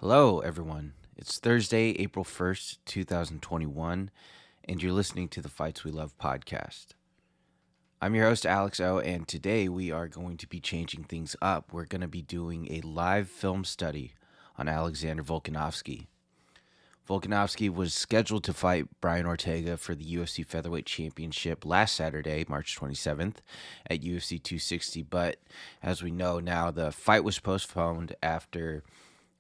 Hello, everyone. It's Thursday, April 1st, 2021, and you're listening to the Fights We Love podcast. I'm your host, Alex O, and today we are going to be changing things up. We're going to be doing a live film study on Alexander Volkanovski. Volkanovski was scheduled to fight Brian Ortega for the UFC Featherweight Championship last Saturday, March 27th, at UFC 260, but as we know now, the fight was postponed after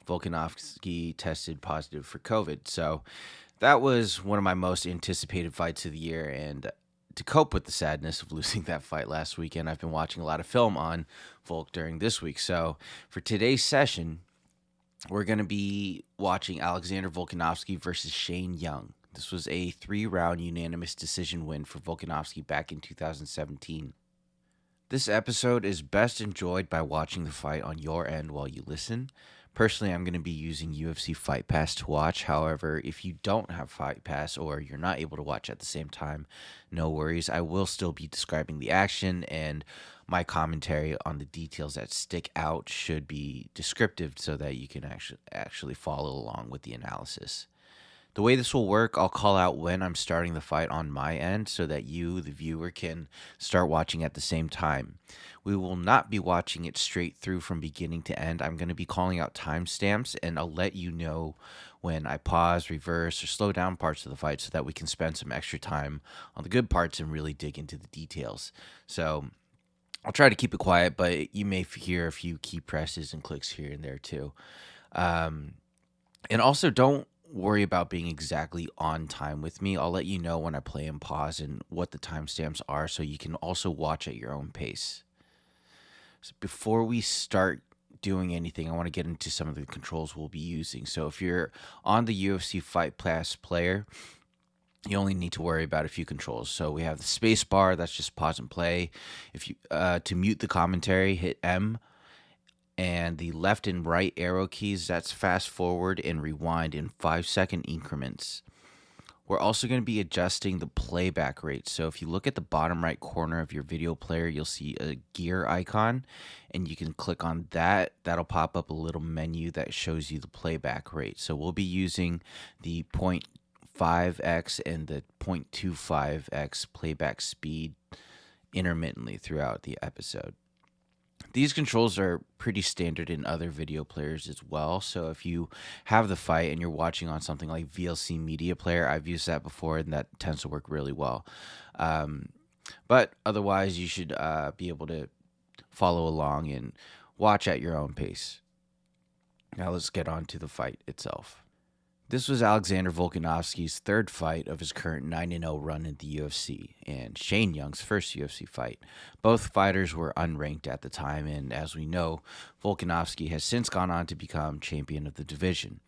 Volkanovski tested positive for COVID. So that was one of my most anticipated fights of the year. And to cope with the sadness of losing that fight last weekend, I've been watching a lot of film on Volk during this week. So for today's session, we're going to be watching Alexander Volkanovski versus Shane Young. This was a 3-round unanimous decision win for Volkanovski back in 2017. This episode is best enjoyed by watching the fight on your end while you listen. Personally, I'm going to be using UFC Fight Pass to watch. However, if you don't have Fight Pass or you're not able to watch at the same time, no worries. I will still be describing the action, and my commentary on the details that stick out should be descriptive so that you can actually follow along with the analysis. The way this will work, I'll call out when I'm starting the fight on my end so that you, the viewer, can start watching at the same time. We will not be watching it straight through from beginning to end. I'm going to be calling out timestamps, and I'll let you know when I pause, reverse, or slow down parts of the fight so that we can spend some extra time on the good parts and really dig into the details. So I'll try to keep it quiet, but you may hear a few key presses and clicks here and there too. And also, don't worry about being exactly on time with me. I'll let you know when I play and pause and what the timestamps are so you can also watch at your own pace. So before we start doing anything, I want to get into some of the controls we'll be using. So if you're on the UFC Fight Pass player, you only need to worry about a few controls. So we have the space bar, that's just pause and play. If you to mute the commentary, hit M. And the left and right arrow keys, that's fast forward and rewind in 5-second increments. We're also going to be adjusting the playback rate. So if you look at the bottom right corner of your video player, you'll see a gear icon, and you can click on that. That'll pop up a little menu that shows you the playback rate. So we'll be using the 0.5x and the 0.25x playback speed intermittently throughout the episode. These controls are pretty standard in other video players as well. So if you have the fight and you're watching on something like VLC Media Player, I've used that before, and that tends to work really well. But otherwise, you should be able to follow along and watch at your own pace. Now let's get on to the fight itself. This was Alexander Volkanovski's third fight of his current 9-0 run in the UFC, and Shane Young's first UFC fight. Both fighters were unranked at the time, and as we know, Volkanovski has since gone on to become champion of the division.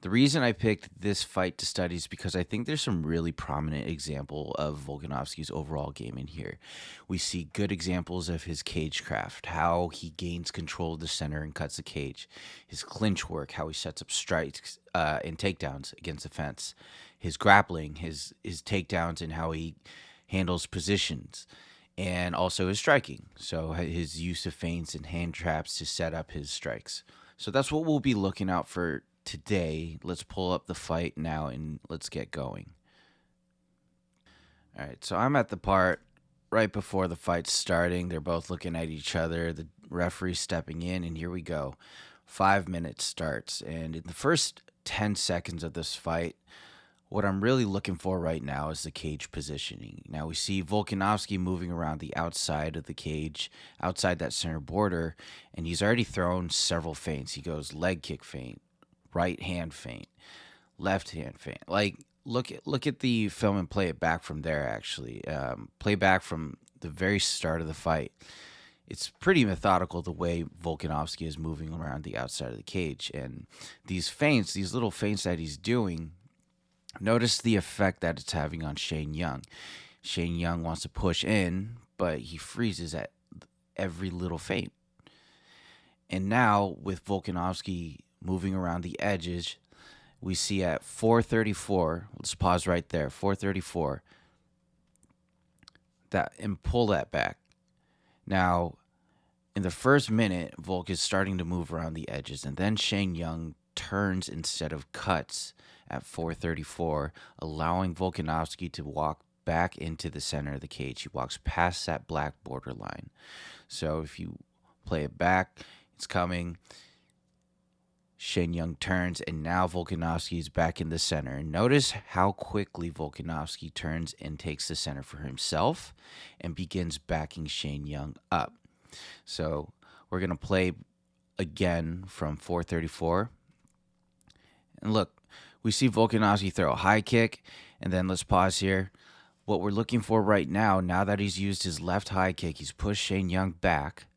The reason I picked this fight to study is because I think there's some really prominent example of Volkanovski's overall game in here. We see good examples of his cage craft, how he gains control of the center and cuts the cage, his clinch work, how he sets up strikes and takedowns against the fence, his grappling, his takedowns, and how he handles positions, and also his striking, so his use of feints and hand traps to set up his strikes. So that's what we'll be looking out for today. Let's pull up the fight now and let's get going. All right, so I'm at the part right before the fight's starting. They're both looking at each other. The referee stepping in, and here we go. 5 minutes starts, and in the first 10 seconds of this fight, what I'm really looking for right now is the cage positioning. Now we see Volkanovski moving around the outside of the cage, outside that center border, and he's already thrown several feints. He goes leg kick feint, right hand feint, left hand feint. Like, look at the film and play it back from there. Actually, play back from the very start of the fight. It's pretty methodical the way Volkanovski is moving around the outside of the cage, and these feints, these little feints that he's doing. Notice the effect that it's having on Shane Young. Shane Young wants to push in, but he freezes at every little feint. And now with Volkanovski moving around the edges, we see at 4:34, let's pause right there, 4:34, that, and pull that back. Now, in the first minute, Volk is starting to move around the edges, and then Shane Young turns instead of cuts at 434, allowing Volkanovski to walk back into the center of the cage. He walks past that black borderline. So if you play it back, it's coming. Shane Young turns, and now Volkanovski is back in the center. And notice how quickly Volkanovski turns and takes the center for himself and begins backing Shane Young up. So we're going to play again from 434. And look, we see Volkanovski throw a high kick, and then let's pause here. What we're looking for right now that he's used his left high kick, he's pushed Shane Young back,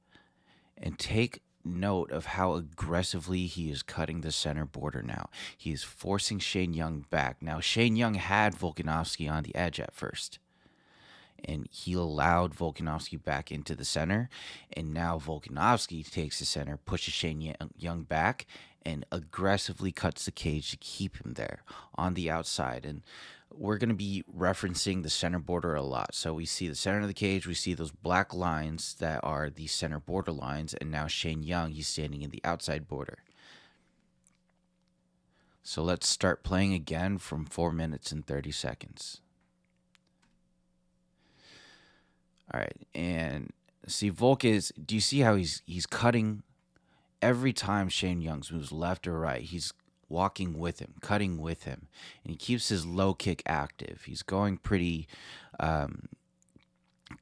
and take note of how aggressively he is cutting the center border now. He is forcing Shane Young back. Now, Shane Young had Volkanovski on the edge at first, and he allowed Volkanovski back into the center, and now Volkanovski takes the center, pushes Shane Young back, and aggressively cuts the cage to keep him there on the outside. And we're going to be referencing the center border a lot. So we see the center of the cage, we see those black lines that are the center border lines, and now Shane Young, he's standing in the outside border. So let's start playing again from 4 minutes and 30 seconds. All right, and see, Volk is, do you see how he's cutting every time Shane Young moves left or right? He's walking with him, cutting with him, and he keeps his low kick active. He's going pretty,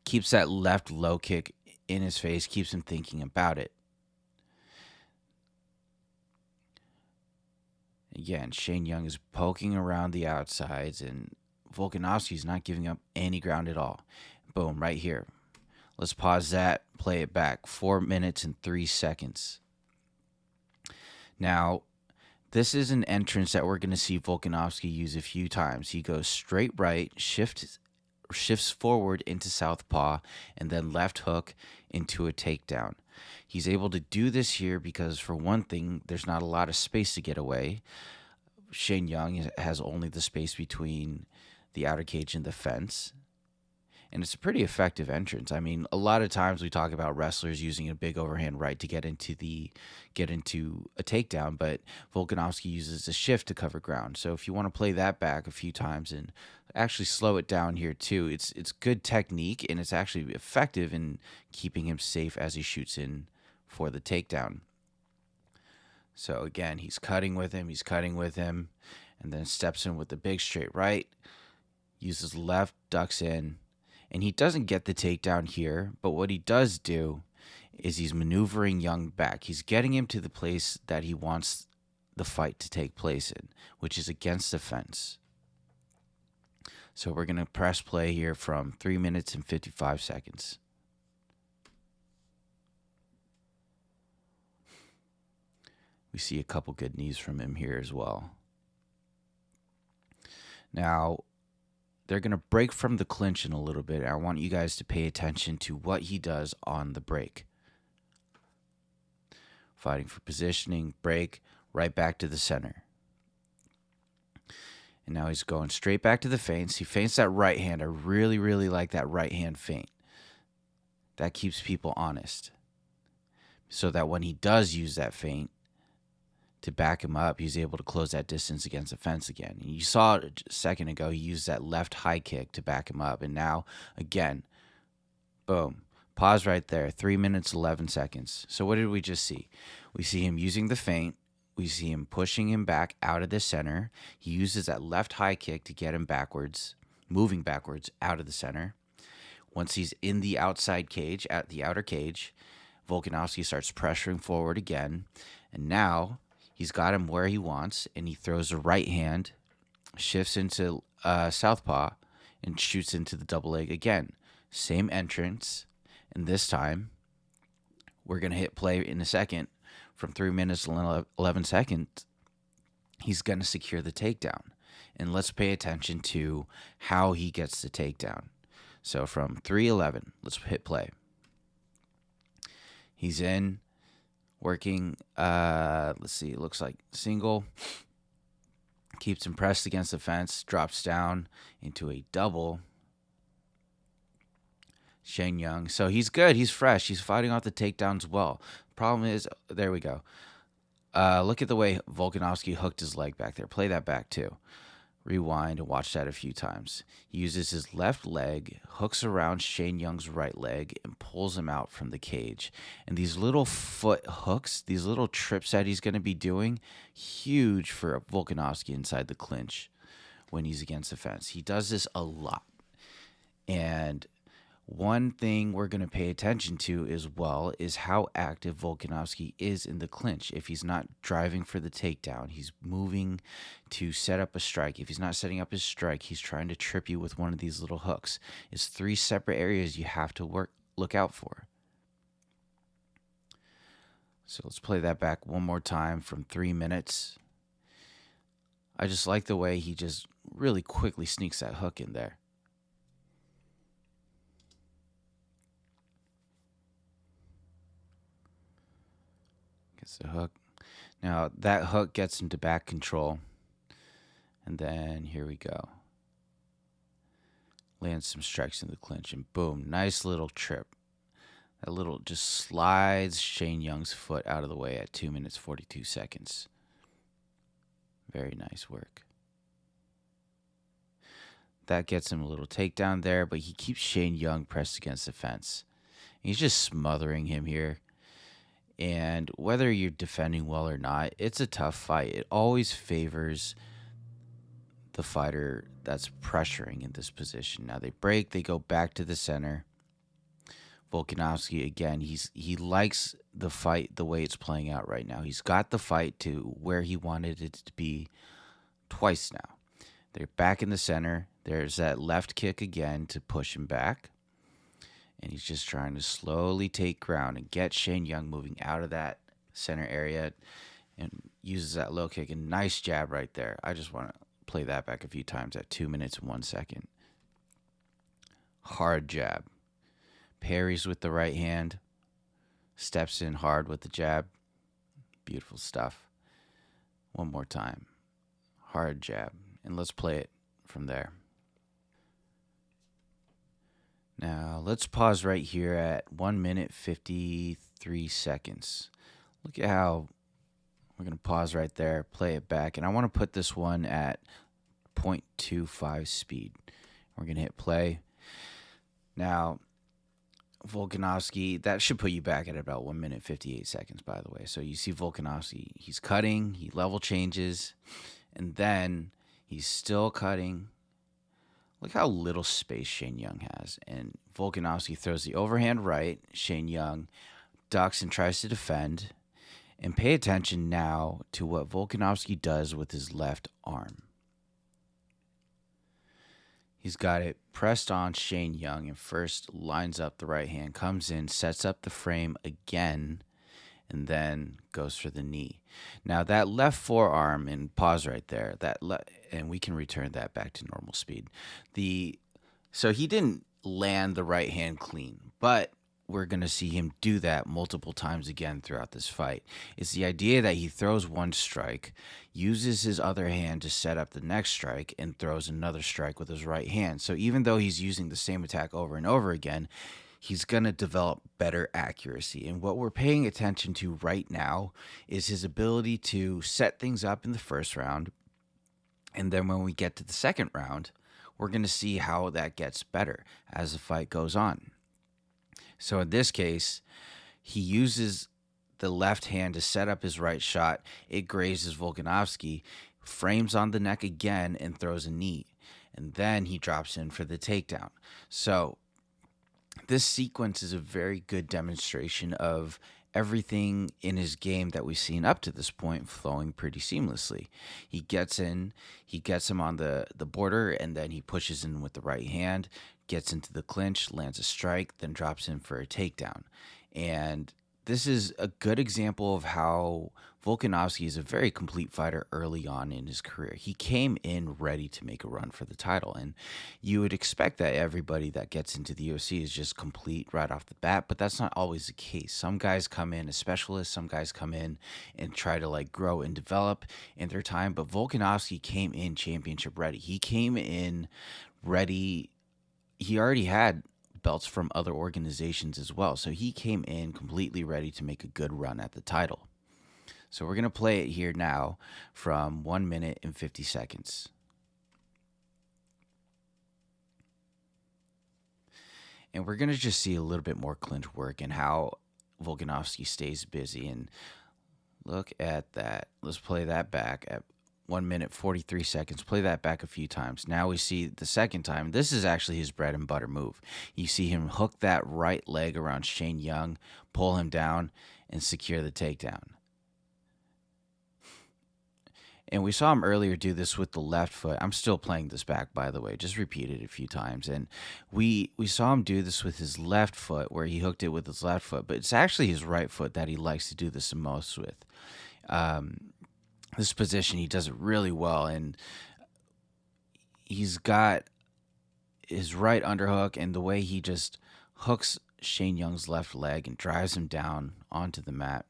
keeps that left low kick in his face, keeps him thinking about it. Again, Shane Young is poking around the outsides, and Volkanovski's not giving up any ground at all. Boom, right here. Let's pause that, play it back. 4 minutes and 3 seconds. Now, this is an entrance that we're going to see Volkanovski use a few times. He goes straight right, shifts forward into southpaw, and then left hook into a takedown. He's able to do this here because, for one thing, there's not a lot of space to get away. Shane Young has only the space between the outer cage and the fence. And it's a pretty effective entrance. I mean, a lot of times we talk about wrestlers using a big overhand right to get into a takedown, but Volkanovski uses a shift to cover ground. So if you want to play that back a few times and actually slow it down here too, it's good technique, and it's actually effective in keeping him safe as he shoots in for the takedown. So again, he's cutting with him, and then steps in with the big straight right, uses left, ducks in. And he doesn't get the takedown here, but what he does do is he's maneuvering Young back. He's getting him to the place that he wants the fight to take place in, which is against the fence. So we're going to press play here from 3 minutes and 55 seconds. We see a couple good knees from him here as well. Now, they're going to break from the clinch in a little bit. I want you guys to pay attention to what he does on the break. Fighting for positioning, break, right back to the center. And now he's going straight back to the feints. He feints that right hand. I really, really like that right hand feint. That keeps people honest. So that when he does use that feint to back him up, he's able to close that distance against the fence again. And you saw a second ago, he used that left high kick to back him up. And now, again, boom. Pause right there. 3 minutes, 11 seconds. So what did we just see? We see him using the feint. We see him pushing him back out of the center. He uses that left high kick to get him backwards, moving backwards out of the center. Once he's in the outside cage, at the outer cage, Volkanovski starts pressuring forward again. And now he's got him where he wants, and he throws a right hand, shifts into southpaw, and shoots into the double leg again. Same entrance, and this time we're going to hit play in a second. From 3 minutes and 11 seconds, he's going to secure the takedown. And let's pay attention to how he gets the takedown. So from 3:11, let's hit play. He's in. Working, let's see, it looks like single. Keeps him pressed against the fence, drops down into a double. Shane Young. So he's good. He's fresh. He's fighting off the takedowns well. Problem is, there we go. Look at the way Volkanovski hooked his leg back there. Play that back too. Rewind and watch that a few times. He uses his left leg, hooks around Shane Young's right leg, and pulls him out from the cage. And these little foot hooks, these little trips that he's going to be doing, huge for Volkanovski inside the clinch when he's against the fence. He does this a lot. And one thing we're going to pay attention to as well is how active Volkanovski is in the clinch. If he's not driving for the takedown, he's moving to set up a strike. If he's not setting up his strike, he's trying to trip you with one of these little hooks. It's 3 separate areas you have to look out for. So let's play that back one more time from 3 minutes. I just like the way he just really quickly sneaks that hook in there. Gets the hook. Now that hook gets him to back control. And then here we go. Lands some strikes in the clinch and boom, nice little trip. That little just slides Shane Young's foot out of the way at 2 minutes 42 seconds. Very nice work. That gets him a little takedown there, but he keeps Shane Young pressed against the fence. He's just smothering him here. And whether you're defending well or not, it's a tough fight. It always favors the fighter that's pressuring in this position. Now they break, they go back to the center. Volkanovski, again, he likes the fight the way it's playing out right now. He's got the fight to where he wanted it to be twice now. They're back in the center. There's that left kick again to push him back. And he's just trying to slowly take ground and get Shane Young moving out of that center area and uses that low kick. And nice jab right there. I just want to play that back a few times at 2 minutes and 1 second. Hard jab. Parries with the right hand. Steps in hard with the jab. Beautiful stuff. One more time. Hard jab. And let's play it from there. Now, let's pause right here at 1 minute 53 seconds. Look at how we're going to pause right there, play it back. And I want to put this one at 0.25 speed. We're going to hit play. Now, Volkanovski, that should put you back at about 1 minute 58 seconds, by the way. So you see Volkanovski, he's cutting, he level changes, and then he's still cutting. Look how little space Shane Young has. And Volkanovski throws the overhand right. Shane Young ducks and tries to defend. And pay attention now to what Volkanovski does with his left arm. He's got it pressed on Shane Young and first lines up the right hand, comes in, sets up the frame again, and then goes for the knee. Now that left forearm, and pause right there, and we can return that back to normal speed. So he didn't land the right hand clean, but we're going to see him do that multiple times again throughout this fight. It's the idea that he throws one strike, uses his other hand to set up the next strike, and throws another strike with his right hand. So even though he's using the same attack over and over again, he's going to develop better accuracy. And what we're paying attention to right now is his ability to set things up in the first round. And then when we get to the second round, we're going to see how that gets better as the fight goes on. So in this case, he uses the left hand to set up his right shot. It grazes Volkanovski, frames on the neck again, and throws a knee. And then he drops in for the takedown. So this sequence is a very good demonstration of everything in his game that we've seen up to this point flowing pretty seamlessly. He gets in, he gets him on the border, and then he pushes in with the right hand, gets into the clinch, lands a strike, then drops in for a takedown. And this is a good example of how Volkanovski is a very complete fighter early on in his career. He came in ready to make a run for the title, and you would expect that everybody that gets into the UFC is just complete right off the bat, but that's not always the case. Some guys come in as specialists, some guys come in and try to grow and develop in their time, but Volkanovski came in championship ready. He came in ready. He already had belts from other organizations as well, so he came in completely ready to make a good run at the title. So we're going to play it here now from 1 minute and 50 seconds. And we're going to just see a little bit more clinch work and how Volkanovski stays busy. And look at that. Let's play that back at 1 minute, 43 seconds. Play that back a few times. Now we see the second time. This is actually his bread and butter move. You see him hook that right leg around Shane Young, pull him down, and secure the takedown. And we saw him earlier do this with the left foot. I'm still playing this back, by the way. Just repeat it a few times. And we saw him do this with his left foot, where he hooked it with his left foot. But it's actually his right foot that he likes to do this the most with. This position, he does it really well. And he's got his right underhook, and the way he just hooks Shane Young's left leg and drives him down onto the mat.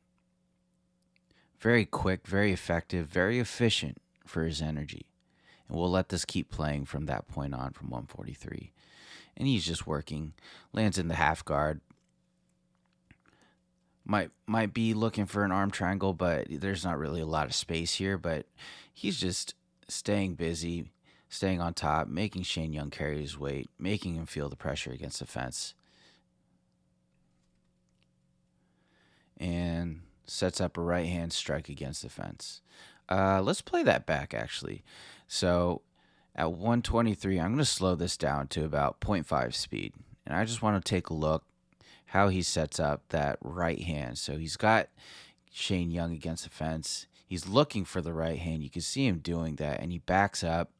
Very quick, very effective, very efficient for his energy. And we'll let this keep playing from that point on, from 143. And he's just working. Lands in the half guard. Might be looking for an arm triangle, but there's not really a lot of space here. But he's just staying busy, staying on top, making Shane Young carry his weight, making him feel the pressure against the fence. And sets up a right hand strike against the fence. Let's play that back, actually. So at 123, I'm going to slow this down to about 0.5 speed. And I just want to take a look how he sets up that right hand. So he's got Shane Young against the fence. He's looking for the right hand. You can see him doing that. And he backs up.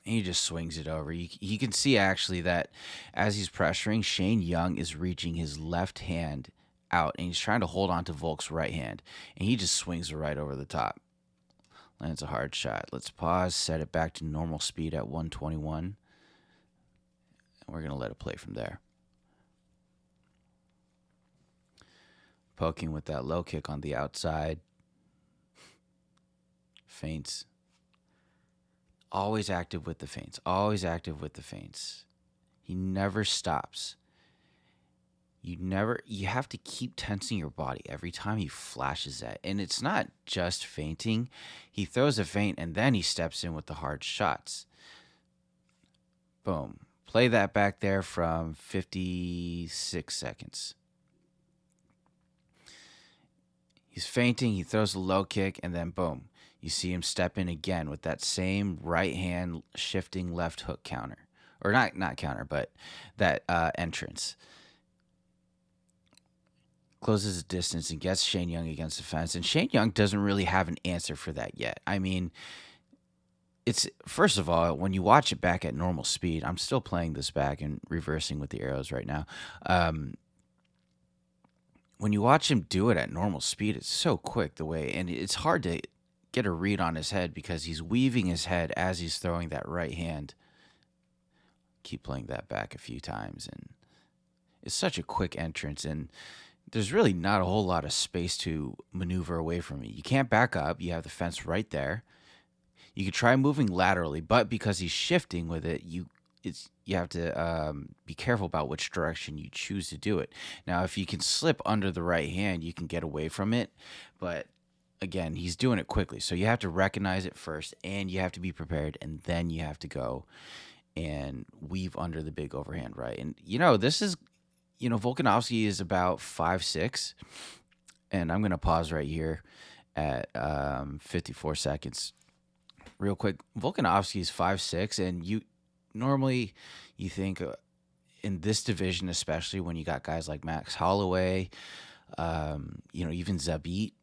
And he just swings it over. You can see, actually, that as he's pressuring, Shane Young is reaching his left hand out, and he's trying to hold on to Volk's right hand, and he just swings it right over the top. Lands a hard shot. Let's pause, set it back to normal speed at 121, and we're going to let it play from there. Poking with that low kick on the outside. Feints. Always active with the feints. Always active with the feints. He never stops. You have to keep tensing your body every time he flashes that. And it's not just feinting. He throws a feint and then he steps in with the hard shots. Boom. Play that back there from 56 seconds. He's feinting, he throws a low kick, and then boom. You see him step in again with that same right hand shifting left hook counter. Or not counter, but that entrance. Closes the distance and gets Shane Young against the fence. And Shane Young doesn't really have an answer for that yet. I mean, it's, first of all, when you watch it back at normal speed, I'm still playing this back and reversing with the arrows right now. When you watch him do it at normal speed, it's so quick the way, and it's hard to get a read on his head because he's weaving his head as he's throwing that right hand. Keep playing that back a few times, and it's such a quick entrance, and there's really not a whole lot of space to maneuver away from it. You can't back up. You have the fence right there. You could try moving laterally, but because he's shifting with it, you have to be careful about which direction you choose to do it. Now, if you can slip under the right hand, you can get away from it. But again, he's doing it quickly. So you have to recognize it first, and you have to be prepared, and then you have to go and weave under the big overhand right. And, this is, Volkanovski is about 5'6", and I'm going to pause right here at 54 seconds. Real quick, Volkanovski is 5'6", and normally you think in this division, especially when you got guys like Max Holloway, even Zabit,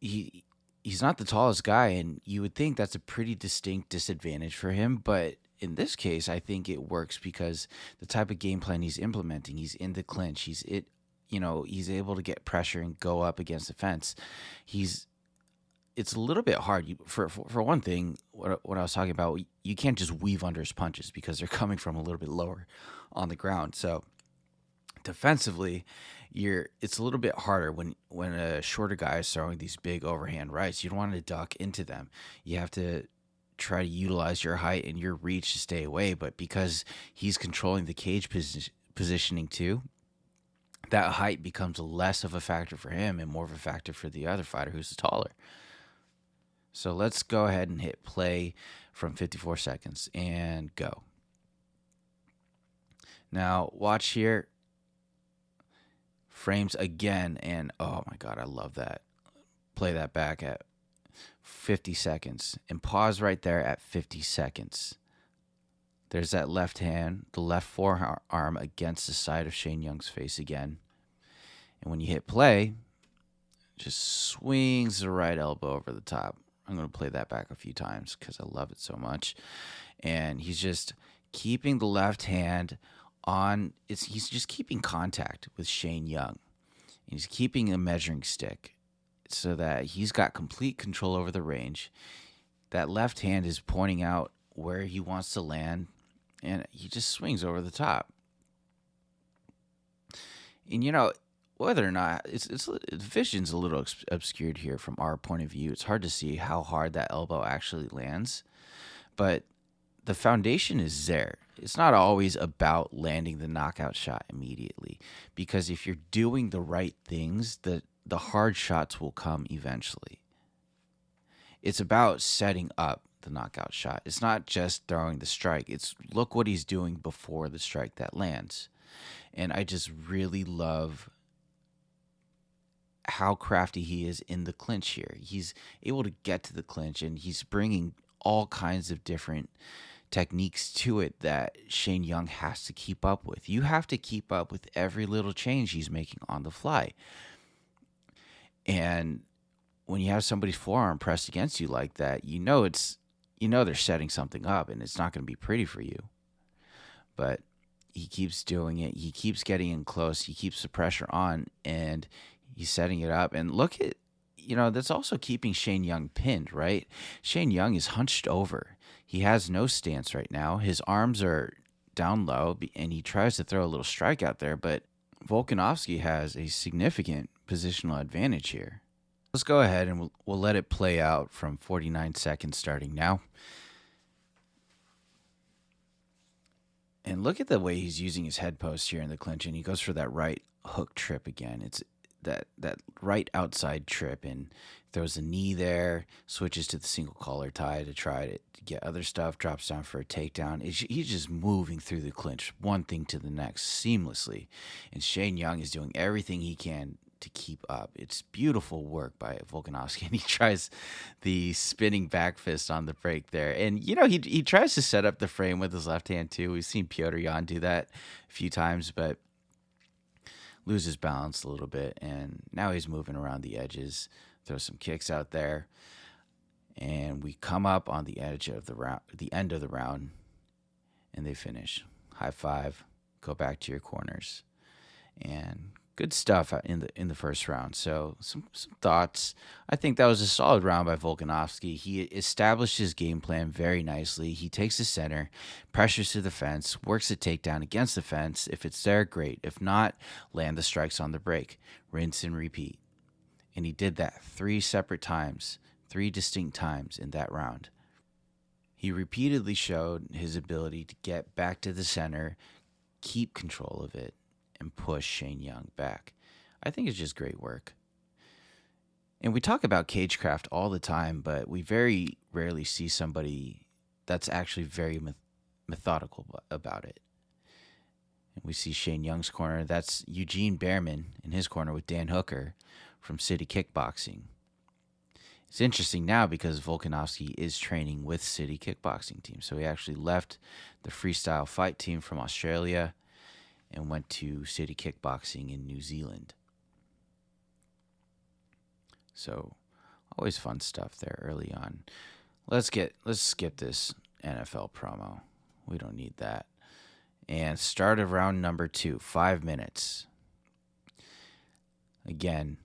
he's not the tallest guy, and you would think that's a pretty distinct disadvantage for him. But in this case, I think it works because the type of game plan he's implementing, he's in the clinch, he's able to get pressure and go up against the fence. It's a little bit hard. For one thing, what I was talking about, you can't just weave under his punches because they're coming from a little bit lower on the ground. So defensively, it's a little bit harder when a shorter guy is throwing these big overhand rights. You don't want to duck into them. You have to try to utilize your height and your reach to stay away. But because he's controlling the cage positioning too, that height becomes less of a factor for him and more of a factor for the other fighter who's taller. So let's go ahead and hit play from 54 seconds and go. Now, watch here. Frames again, and oh my God, I love that. Play that back at 50 seconds and pause right there at 50 seconds. There's that left hand, the left forearm against the side of Shane Young's face again. And when you hit play, just swings the right elbow over the top. I'm going to play that back a few times because I love it so much. And he's just keeping the left hand on. He's just keeping contact with Shane Young. And he's keeping a measuring stick so that he's got complete control over the range. That left hand is pointing out where he wants to land, and he just swings over the top. And whether or not the vision's a little obscured here from our point of view. It's hard to see how hard that elbow actually lands, but the foundation is there. It's not always about landing the knockout shot immediately, because if you're doing the right things, the hard shots will come eventually. It's about setting up the knockout shot. It's not just throwing the strike. It's look what he's doing before the strike that lands. And I just really love how crafty he is in the clinch here. He's able to get to the clinch, and he's bringing all kinds of different techniques to it that Shane Young has to keep up with. You have to keep up with every little change he's making on the fly. And when you have somebody's forearm pressed against you like that, they're setting something up, and it's not going to be pretty for you. But he keeps doing it. He keeps getting in close. He keeps the pressure on, and he's setting it up. And look at, that's also keeping Shane Young pinned, right? Shane Young is hunched over. He has no stance right now. His arms are down low, and he tries to throw a little strike out there, but Volkanovski has a significant positional advantage here. Let's go ahead and we'll let it play out from 49 seconds starting now. And look at the way he's using his head post here in the clinch, and he goes for that right hook trip again. It's that right outside trip, and throws the knee there, switches to the single collar tie to try to get other stuff, drops down for a takedown. He's just moving through the clinch, one thing to the next seamlessly. And Shane Young is doing everything he can to keep up. It's beautiful work by Volkanovski, and he tries the spinning back fist on the break there. And he tries to set up the frame with his left hand too. We've seen Petr Yan do that a few times, but loses balance a little bit, and now he's moving around the edges, throw some kicks out there, and we come up on the edge of the round, the end of the round, and they finish. High five, go back to your corners, and good stuff in the first round. So some thoughts. I think that was a solid round by Volkanovski. He established his game plan very nicely. He takes the center, pressures to the fence, works a takedown against the fence. If it's there, great. If not, land the strikes on the break. Rinse and repeat. And he did that 3 separate times, 3 distinct times in that round. He repeatedly showed his ability to get back to the center, keep control of it, and push Shane Young back. I think it's just great work. And we talk about cagecraft all the time, but we very rarely see somebody that's actually very methodical about it. And we see Shane Young's corner. That's Eugene Behrman in his corner with Dan Hooker from City Kickboxing. It's interesting now because Volkanovski is training with City Kickboxing team. So he actually left the freestyle fight team from Australia and went to City Kickboxing in New Zealand. So, always fun stuff there early on. Let's skip this NFL promo. We don't need that. And start of round number 2, 5 minutes. Again,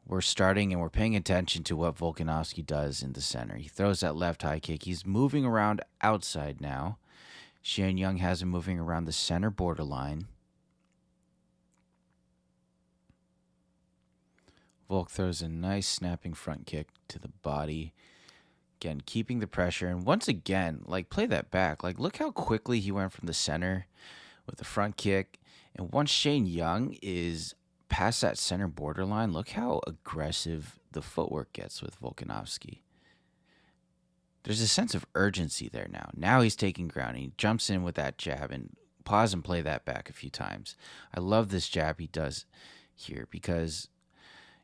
we're starting and we're paying attention to what Volkanovski does in the center. He throws that left high kick. He's moving around outside now. Shane Young has him moving around the center borderline. Volk throws a nice snapping front kick to the body. Again, keeping the pressure. And once again, play that back. Look how quickly he went from the center with the front kick. And once Shane Young is past that center borderline, look how aggressive the footwork gets with Volkanovski. There's a sense of urgency there now. Now he's taking ground. He jumps in with that jab and pause and play that back a few times. I love this jab he does here because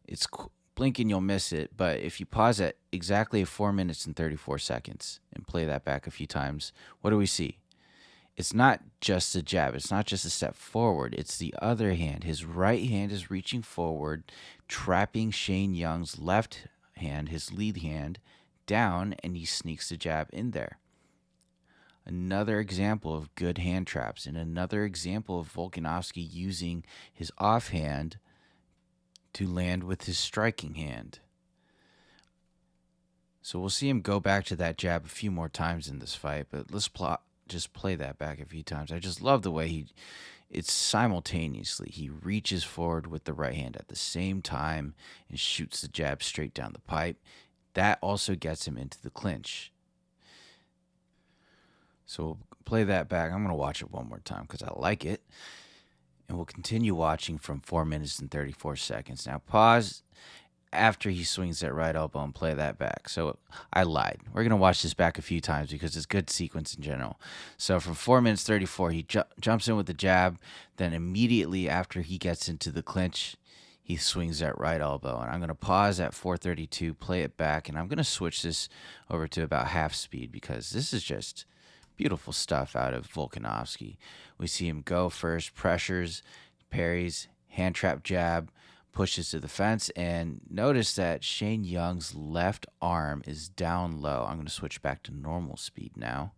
it's blink and you'll miss it. But if you pause at exactly 4 minutes and 34 seconds and play that back a few times, what do we see? It's not just a jab. It's not just a step forward. It's the other hand. His right hand is reaching forward, trapping Shane Young's left hand, his lead hand, down, and he sneaks the jab in there. Another example of good hand traps, and another example of Volkanovski using his offhand to land with his striking hand. So we'll see him go back to that jab a few more times in this fight, but let's just play that back a few times. I just love the way it's simultaneously. He reaches forward with the right hand at the same time and shoots the jab straight down the pipe. That also gets him into the clinch. So we'll play that back. I'm going to watch it one more time because I like it. And we'll continue watching from 4 minutes and 34 seconds. Now pause after he swings that right elbow and play that back. So I lied. We're going to watch this back a few times because it's good sequence in general. So from 4 minutes 34, he jumps in with the jab. Then immediately after he gets into the clinch, he swings that right elbow. And I'm going to pause at 4:32, play it back, and I'm going to switch this over to about half speed because this is just beautiful stuff out of Volkanovski. We see him go first, pressures, parries, hand trap jab, pushes to the fence, and notice that Shane Young's left arm is down low. I'm going to switch back to normal speed now.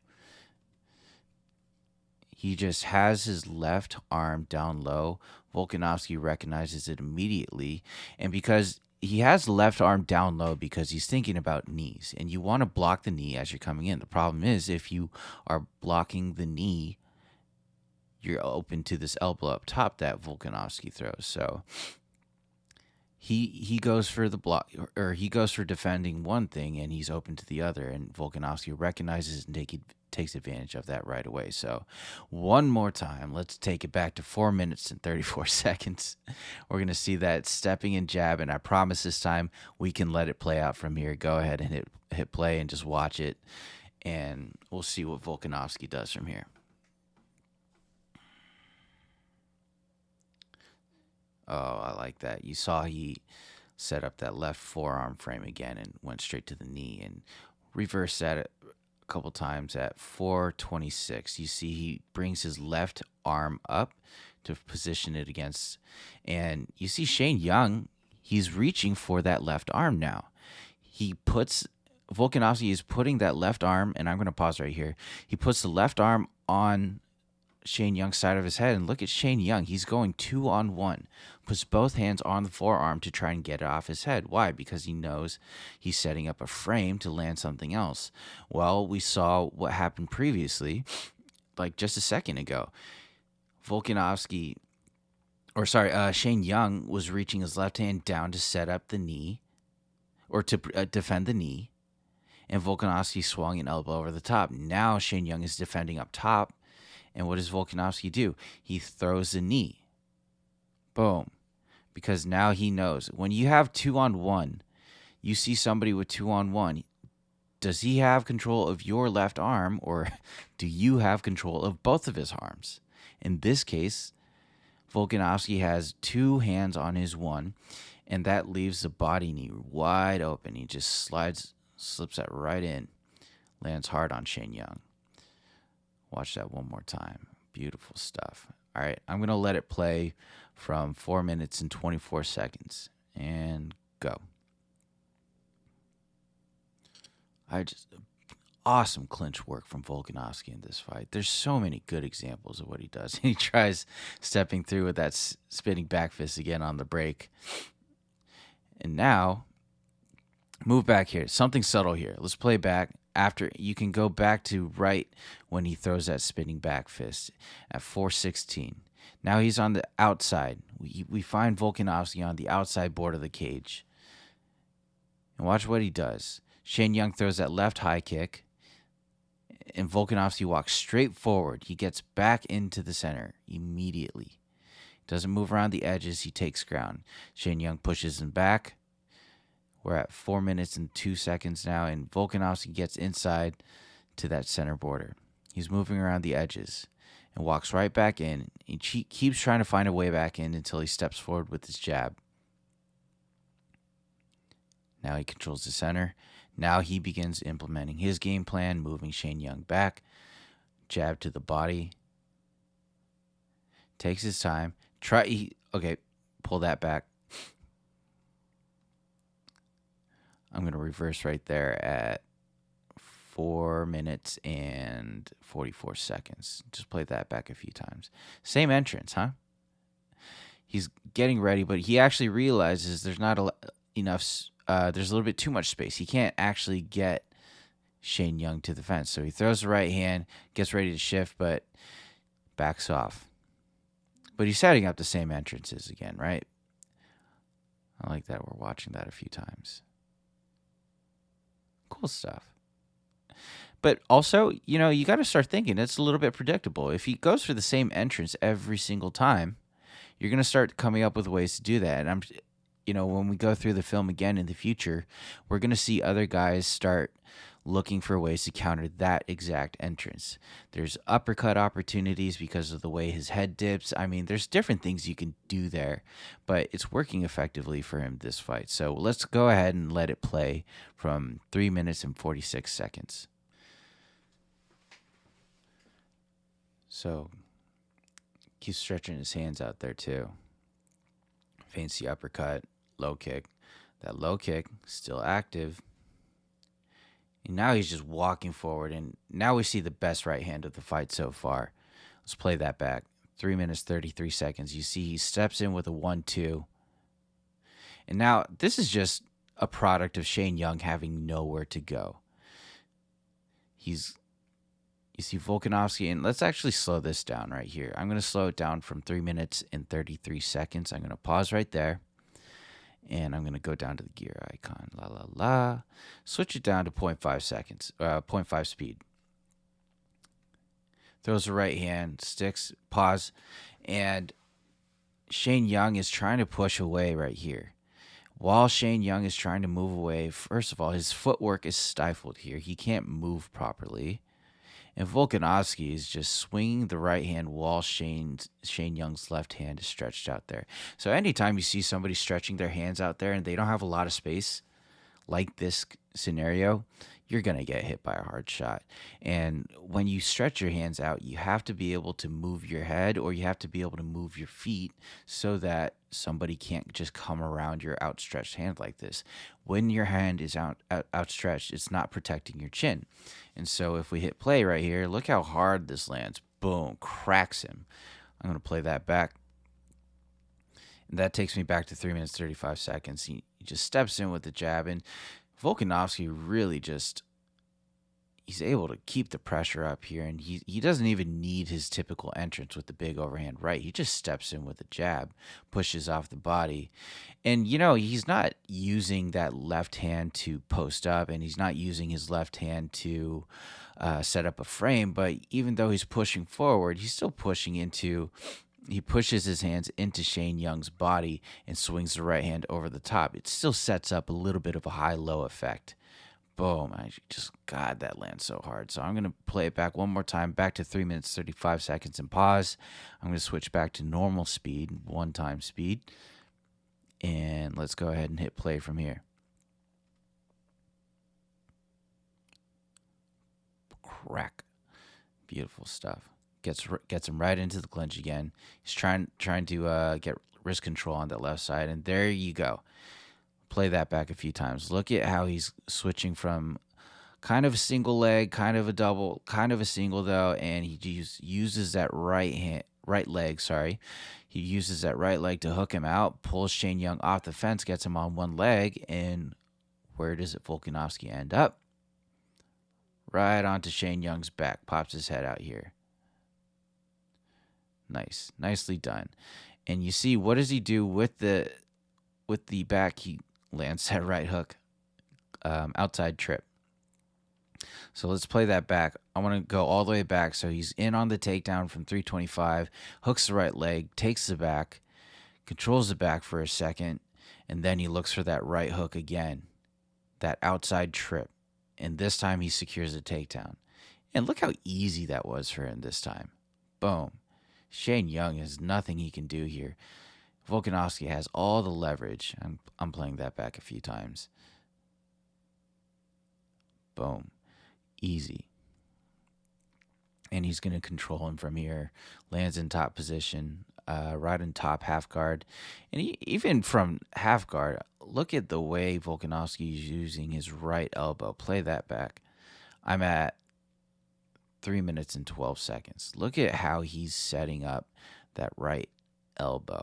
He just has his left arm down low. Volkanovski recognizes it immediately, and because he has the left arm down low because he's thinking about knees, and you want to block the knee as you're coming in. The problem is if you are blocking the knee, you're open to this elbow up top that Volkanovski throws. So he goes for the block, or he goes for defending one thing, and he's open to the other. And Volkanovski recognizes and takes advantage of that right away. So one more time, let's take it back to 4 minutes and 34 seconds. We're going to see that stepping and jab, and I promise this time we can let it play out from here. Go ahead and hit play and just watch it, and we'll see what Volkanovski does from here. Oh, I like that. You saw he set up that left forearm frame again and went straight to the knee and reversed that a couple times at 4:26. You see he brings his left arm up to position it against, and you see Shane Young, he's reaching for that left arm now. Volkanovski is putting that left arm, and I'm going to pause right here. He puts the left arm on Shane Young's side of his head, and look at Shane Young. He's going 2-on-1. Puts both hands on the forearm to try and get it off his head. Why? Because he knows he's setting up a frame to land something else. Well, we saw what happened previously, like just a second ago. Shane Young was reaching his left hand down to set up the knee, or to defend the knee, and Volkanovski swung an elbow over the top. Now Shane Young is defending up top, and what does Volkanovski do? He throws the knee. Boom. Because now he knows. When you have 2-on-1, you see somebody with 2-on-1, does he have control of your left arm, or do you have control of both of his arms? In this case, Volkanovski has two hands on his one, and that leaves the body knee wide open. He just slips that right in, lands hard on Shane Young. Watch that one more time. Beautiful stuff. All right, I'm going to let it play from 4 minutes and 24 seconds. And go. Awesome clinch work from Volkanovski in this fight. There's so many good examples of what he does. He tries stepping through with that spinning back fist again on the break. And now, move back here. Something subtle here. Let's play back. After you can go back to right when he throws that spinning back fist at 4:16. Now he's on the outside. We find Volkanovski on the outside border of the cage. And watch what he does. Shane Young throws that left high kick, and Volkanovski walks straight forward. He gets back into the center immediately. Doesn't move around the edges. He takes ground. Shane Young pushes him back. We're at 4 minutes and 2 seconds now, and Volkanovski gets inside to that center border. He's moving around the edges and walks right back in. He keeps trying to find a way back in until he steps forward with his jab. Now he controls the center. Now he begins implementing his game plan, moving Shane Young back. Jab to the body. Takes his time. Pull that back. I'm going to reverse right there at 4 minutes and 44 seconds. Just play that back a few times. Same entrance, huh? He's getting ready, but he actually realizes there's not enough. There's a little bit too much space. He can't actually get Shane Young to the fence. So he throws the right hand, gets ready to shift, but backs off. But he's setting up the same entrances again, right? I like that. We're watching that a few times. Cool stuff. But also, you got to start thinking it's a little bit predictable. If he goes for the same entrance every single time, you're going to start coming up with ways to do that. And when we go through the film again in the future, we're going to see other guys start looking for ways to counter that exact entrance. There's uppercut opportunities because of the way his head dips. I mean, there's different things you can do there, but it's working effectively for him this fight. So let's go ahead and let it play from 3 minutes and 46 seconds. So keeps stretching his hands out there too. Feints the uppercut, low kick. That low kick still active. And now he's just walking forward, and now we see the best right hand of the fight so far. Let's play that back. 3 minutes, 33 seconds. You see he steps in with a 1-2. And now this is just a product of Shane Young having nowhere to go. You see Volkanovski, and let's actually slow this down right here. I'm going to slow it down from 3 minutes and 33 seconds. I'm going to pause right there. And I'm going to go down to the gear icon. Switch it down to 0.5 seconds. 0.5 speed. Throws the right hand, sticks, pause. And Shane Young is trying to push away right here. While Shane Young is trying to move away, first of all, his footwork is stifled here. He can't move properly. And Volkanovski is just swinging the right hand while Shane Young's left hand is stretched out there. So anytime you see somebody stretching their hands out there and they don't have a lot of space, like this scenario, you're going to get hit by a hard shot. And when you stretch your hands out, you have to be able to move your head, or you have to be able to move your feet so that somebody can't just come around your outstretched hand like this. When your hand is outstretched, it's not protecting your chin. And so if we hit play right here, look how hard this lands. Boom, cracks him. I'm going to play that back. And that takes me back to 3 minutes, 35 seconds. He just steps in with the jab, and Volkanovski really he's able to keep the pressure up here, and he doesn't even need his typical entrance with the big overhand right. He just steps in with a jab, pushes off the body. And, he's not using that left hand to post up, and he's not using his left hand to set up a frame, but even though he's pushing forward, he's still pushing into... He pushes his hands into Shane Young's body and swings the right hand over the top. It still sets up a little bit of a high-low effect. Boom. God, that lands so hard. So I'm going to play it back one more time, back to 3 minutes, 35 seconds and pause. I'm going to switch back to normal speed, one-time speed. And let's go ahead and hit play from here. Crack. Beautiful stuff. Gets him right into the clinch again. He's trying to get wrist control on that left side, and there you go. Play that back a few times. Look at how he's switching from kind of a single leg, kind of a double, kind of a single though, and he uses that right leg. He uses that right leg to hook him out, pulls Shane Young off the fence, gets him on one leg, and where does Volkanovski end up? Right onto Shane Young's back. Pops his head out here. Nice. Nicely done. And you see, what does he do with the back? He lands that right hook, outside trip. So let's play that back. I want to go all the way back. So he's in on the takedown from 325, hooks the right leg, takes the back, controls the back for a second, and then he looks for that right hook again, that outside trip. And this time he secures a takedown. And look how easy that was for him this time. Boom. Shane Young has nothing he can do here. Volkanovski has all the leverage. I'm playing that back a few times. Boom. Easy. And he's going to control him from here. Lands in top position, right in top half guard. And even from half guard, look at the way Volkanovski is using his right elbow. Play that back. I'm at 3 minutes and 12 seconds. Look at how he's setting up that right elbow.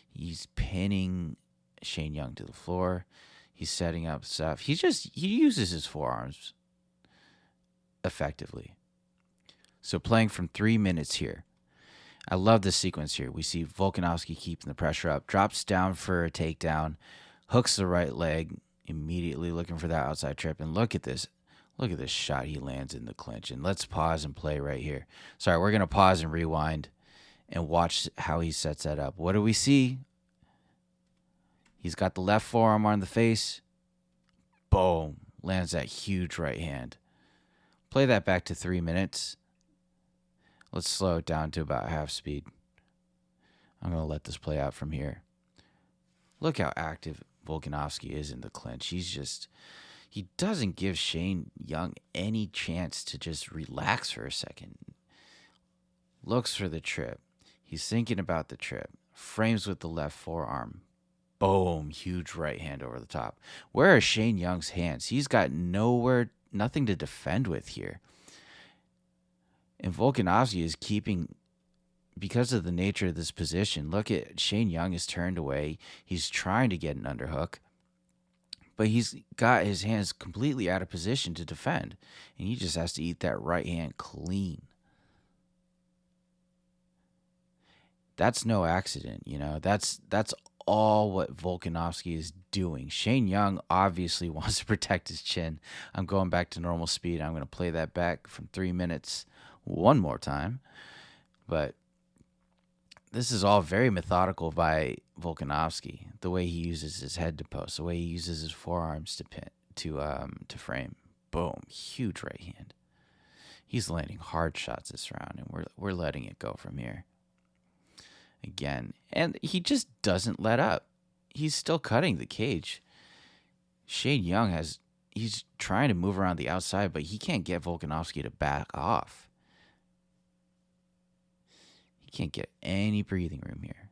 He's pinning Shane Young to the floor. He's setting up stuff. He uses his forearms effectively. So playing from 3 minutes here. I love this sequence here. We see Volkanovski keeping the pressure up, drops down for a takedown, hooks the right leg, immediately looking for that outside trip. And look at this. Look at this shot he lands in the clinch. And let's pause and play right here. Sorry, we're going to pause and rewind and watch how he sets that up. What do we see? He's got the left forearm on the face. Boom. Lands that huge right hand. Play that back to 3 minutes. Let's slow it down to about half speed. I'm going to let this play out from here. Look how active Volkanovski is in the clinch. He doesn't give Shane Young any chance to just relax for a second. Looks for the trip. He's thinking about the trip. Frames with the left forearm. Boom. Huge right hand over the top. Where are Shane Young's hands? He's got nothing to defend with here. And Volkanovski is keeping, because of the nature of this position, look at Shane Young is turned away. He's trying to get an underhook, but he's got his hands completely out of position to defend. And he just has to eat that right hand clean. That's no accident, That's all what Volkanovski is doing. Shane Young obviously wants to protect his chin. I'm going back to normal speed. I'm going to play that back from 3 minutes one more time. But this is all very methodical by Volkanovski. The way he uses his head to post, the way he uses his forearms to pin, to frame. Boom, huge right hand. He's landing hard shots this round, and we're letting it go from here. Again, and he just doesn't let up. He's still cutting the cage. Shane Young he's trying to move around the outside, but he can't get Volkanovski to back off. He can't get any breathing room here.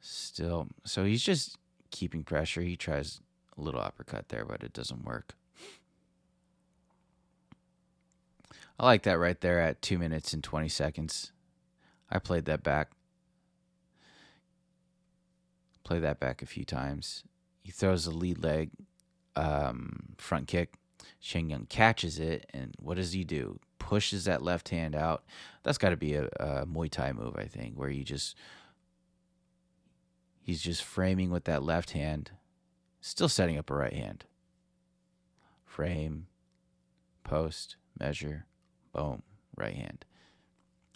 Still, so he's just keeping pressure. He tries a little uppercut there, but it doesn't work. I like that right there at 2 minutes and 20 seconds. I played that back. Play that back a few times. He throws a lead leg front kick. Shane Young catches it, and what does he do? Pushes that left hand out. That's got to be a Muay Thai move, I think, where he's just framing with that left hand, still setting up a right hand. Frame, post, measure, boom, right hand.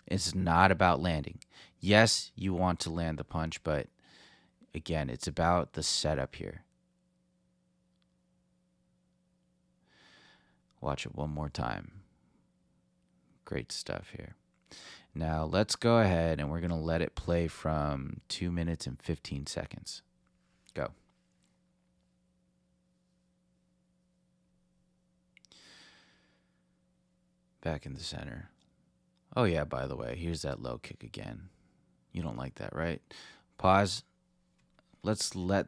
It's not about landing. Yes, you want to land the punch, but again, it's about the setup here. Watch it one more time. Great stuff here. Now let's go ahead and we're going to let it play from 2 minutes and 15 seconds. Go. Back in the center. Oh yeah, by the way, here's that low kick again. You don't like that, right? Pause. Let's play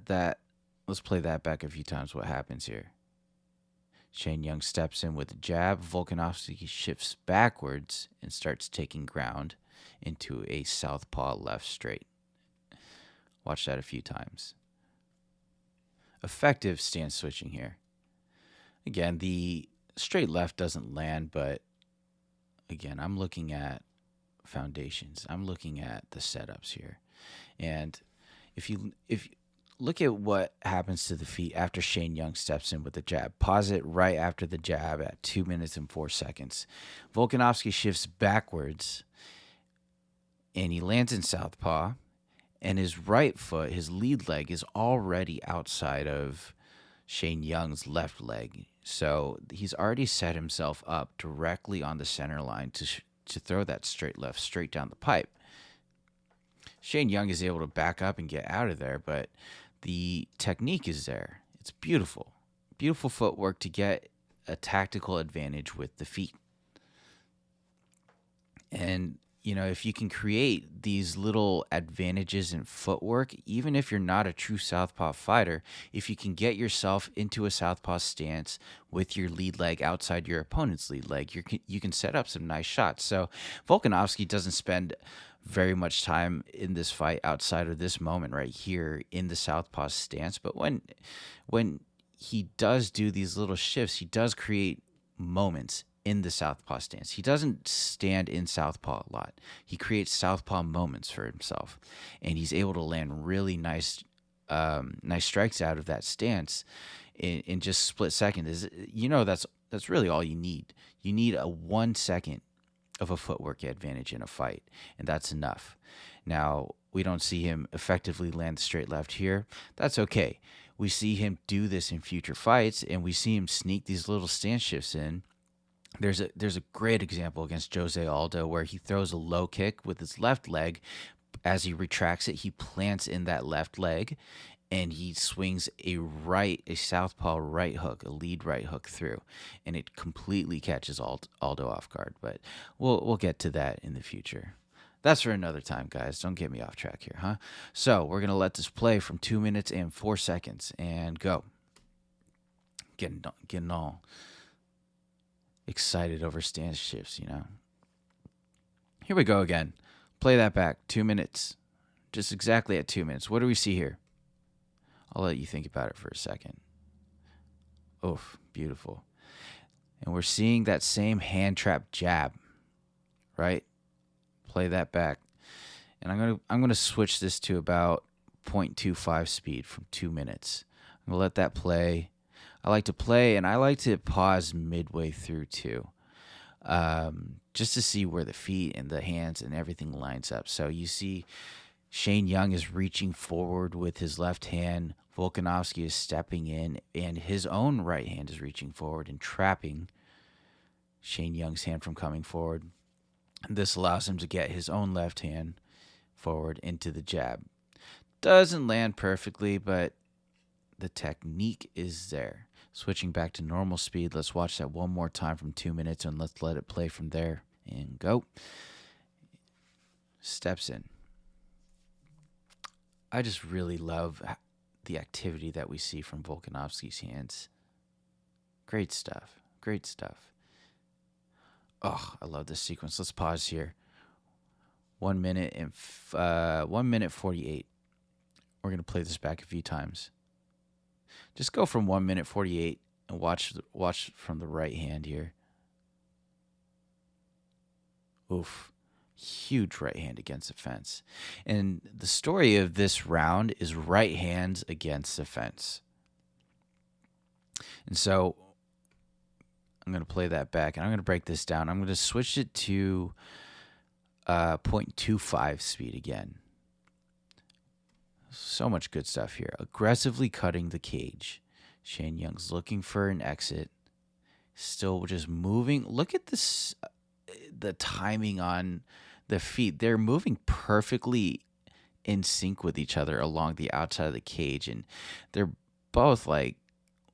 that back a few times. What happens here? Shane Young steps in with a jab. Volkanovski shifts backwards and starts taking ground into a southpaw left straight. Watch that a few times. Effective stance switching here. Again, the straight left doesn't land, but again, I'm looking at foundations. I'm looking at the setups here. And if look at what happens to the feet after Shane Young steps in with the jab. Pause it right after the jab at 2 minutes and 4 seconds. Volkanovski shifts backwards, and he lands in southpaw, and his right foot, his lead leg, is already outside of Shane Young's left leg. So he's already set himself up directly on the center line to throw that straight left straight down the pipe. Shane Young is able to back up and get out of there, but the technique is there. It's beautiful. Beautiful footwork to get a tactical advantage with the feet. And, if you can create these little advantages in footwork, even if you're not a true southpaw fighter, if you can get yourself into a southpaw stance with your lead leg outside your opponent's lead leg, you can set up some nice shots. So Volkanovski doesn't spend very much time in this fight outside of this moment right here in the southpaw stance. But when he does do these little shifts, he does create moments in the southpaw stance. He doesn't stand in southpaw a lot. He creates southpaw moments for himself, and he's able to land really nice strikes out of that stance in just split second. That's really all you need. You need a 1 second of a footwork advantage in a fight, and that's enough. Now, we don't see him effectively land the straight left here. That's okay. We see him do this in future fights, and we see him sneak these little stance shifts in. There's a great example against Jose Aldo where he throws a low kick with his left leg. As he retracts it, he plants in that left leg, and he swings a southpaw right hook, a lead right hook through, and it completely catches Aldo off guard. But we'll get to that in the future. That's for another time, guys. Don't get me off track here, huh? So we're gonna let this play from 2 minutes and 4 seconds and go. Getting all excited over stance shifts, Here we go again. Play that back. 2 minutes. Just exactly at 2 minutes. What do we see here? I'll let you think about it for a second. Oof, beautiful. And we're seeing that same hand trap jab, right? Play that back. And I'm gonna switch this to about 0.25 speed from 2 minutes. I'm gonna let that play. I like to play, and I like to pause midway through too, just to see where the feet and the hands and everything lines up. So you see Shane Young is reaching forward with his left hand. Volkanovski is stepping in, and his own right hand is reaching forward and trapping Shane Young's hand from coming forward. And this allows him to get his own left hand forward into the jab. Doesn't land perfectly, but the technique is there. Switching back to normal speed, let's watch that one more time from 2 minutes, and let's let it play from there. And go. Steps in. I just really love the activity that we see from Volkanovski's hands. Great stuff. Great stuff. Oh, I love this sequence. Let's pause here. 1 minute and 1 minute 48. We're going to play this back a few times. Just go from 1 minute 48 and watch from the right hand here. Oof. Huge right hand against the fence. And the story of this round is right hands against the fence. And so I'm going to play that back, and I'm going to break this down. I'm going to switch it to 0.25 speed again. So much good stuff here. Aggressively cutting the cage. Shane Young's looking for an exit. Still just moving. Look at this, the timing on the feet. They're moving perfectly in sync with each other along the outside of the cage, and they're both like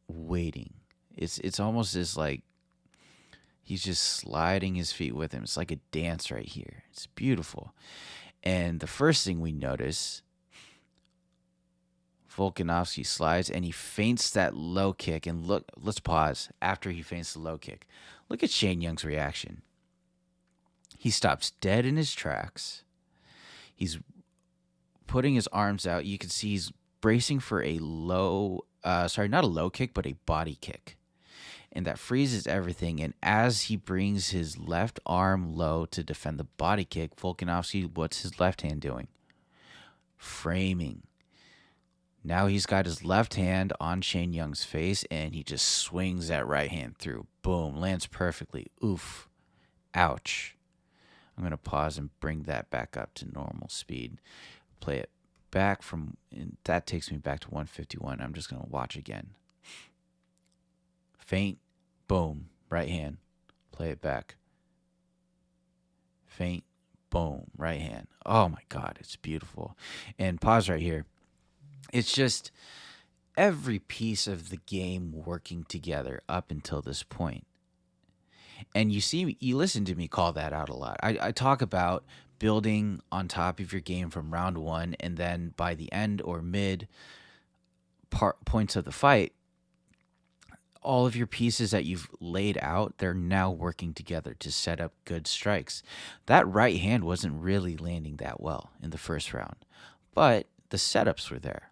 waiting. It's almost as like he's just sliding his feet with him. It's like a dance right here. It's beautiful. And the first thing we notice, Volkanovski slides and he feints that low kick. And look, let's pause after he feints the low kick. Look at Shane Young's reaction. He stops dead in his tracks. He's putting his arms out. You can see he's bracing for a not a low kick, but a body kick. And that freezes everything. And as he brings his left arm low to defend the body kick, Volkanovski, what's his left hand doing? Framing. Now he's got his left hand on Shane Young's face, and he just swings that right hand through. Boom, lands perfectly. Oof. Ouch. I'm going to pause and bring that back up to normal speed. Play it back from, and that takes me back to 151. I'm just going to watch again. Feint, boom, right hand. Play it back. Feint, boom, right hand. Oh my God, it's beautiful. And pause right here. It's just every piece of the game working together up until this point. And you listen to me call that out a lot. I talk about building on top of your game from round one, and then by the end or mid points of the fight, all of your pieces that you've laid out, they're now working together to set up good strikes. That right hand wasn't really landing that well in the first round, but the setups were there.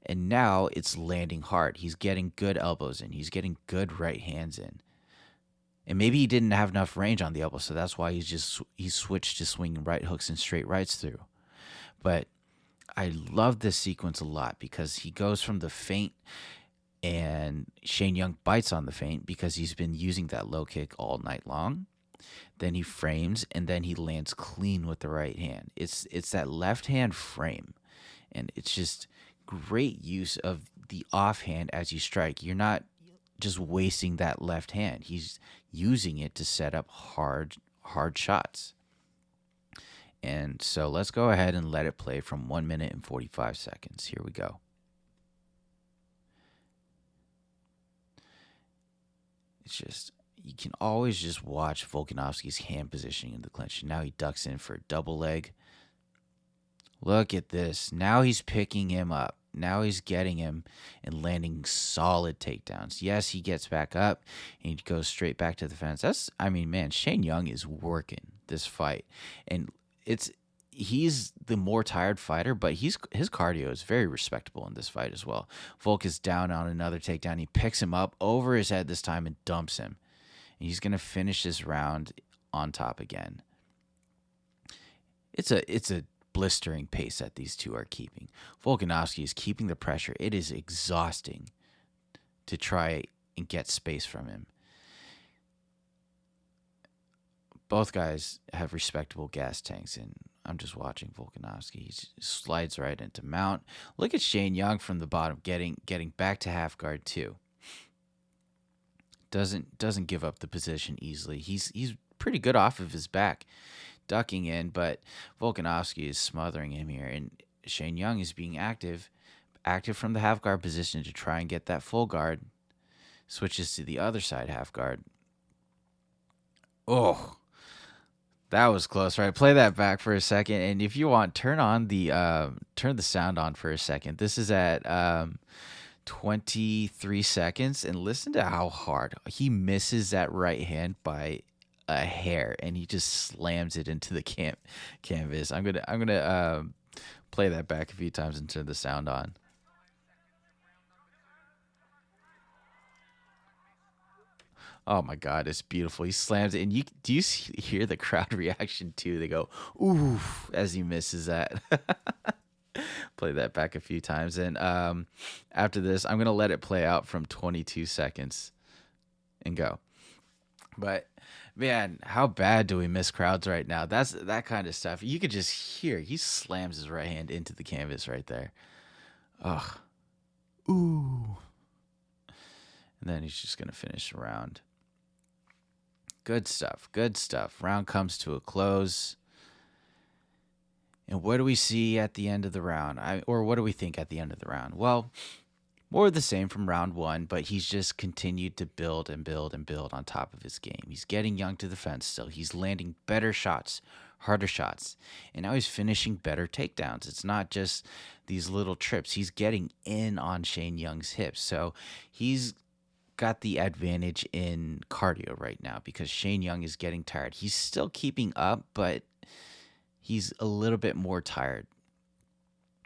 And now it's landing hard. He's getting good elbows in. He's getting good right hands in. And maybe he didn't have enough range on the elbow, so that's why he switched to swinging right hooks and straight rights through. But I love this sequence a lot because he goes from the feint, and Shane Young bites on the feint because he's been using that low kick all night long. Then he frames, and then he lands clean with the right hand. It's that left hand frame, and it's just great use of the offhand as you strike. You're not just wasting that left hand. He's using it to set up hard shots. And so let's go ahead and let it play from 1 minute and 45 seconds. Here we go. It's just, you can always just watch Volkanovski's hand positioning in the clinch. Now he ducks in for a double leg. Look at this. Now he's picking him up. Now he's getting him and landing solid takedowns. Yes, he gets back up and he goes straight back to the fence. Shane Young is working this fight. And he's the more tired fighter, but his cardio is very respectable in this fight as well. Volk is down on another takedown. He picks him up over his head this time and dumps him. And he's going to finish this round on top again. It's a blistering pace that these two are keeping. Volkanovski is keeping the pressure. It is exhausting to try and get space from him. Both guys have respectable gas tanks, and I'm just watching Volkanovski. He slides right into mount. Look at Shane Young from the bottom getting back to half guard too. Doesn't give up the position easily. He's pretty good off of his back, ducking in, but Volkanovski is smothering him here, and Shane Young is being active from the half guard position to try and get that full guard. Switches to the other side half guard. Oh, that was close, right? Play that back for a second, and if you want, turn the sound on for a second. This is at 23 seconds, and listen to how hard he misses that right hand by a hair, and he just slams it into the canvas. I'm gonna play that back a few times and turn the sound on. Oh my God, it's beautiful. He slams it, and do you hear the crowd reaction too? They go "oof" as he misses that. Play that back a few times, and after this, I'm gonna let it play out from 22 seconds and go. But man, how bad do we miss crowds right now? That's that kind of stuff. You could just hear he slams his right hand into the canvas right there. Ugh. Ooh. And then he's just gonna finish the round. Good stuff. Good stuff. Round comes to a close. And what do we see at the end of the round? Or what do we think at the end of the round? Well, more of the same from round one, but he's just continued to build and build and build on top of his game. He's getting Young to the fence still. He's landing better shots, harder shots. And now he's finishing better takedowns. It's not just these little trips. He's getting in on Shane Young's hips. So he's got the advantage in cardio right now because Shane Young is getting tired. He's still keeping up, but he's a little bit more tired.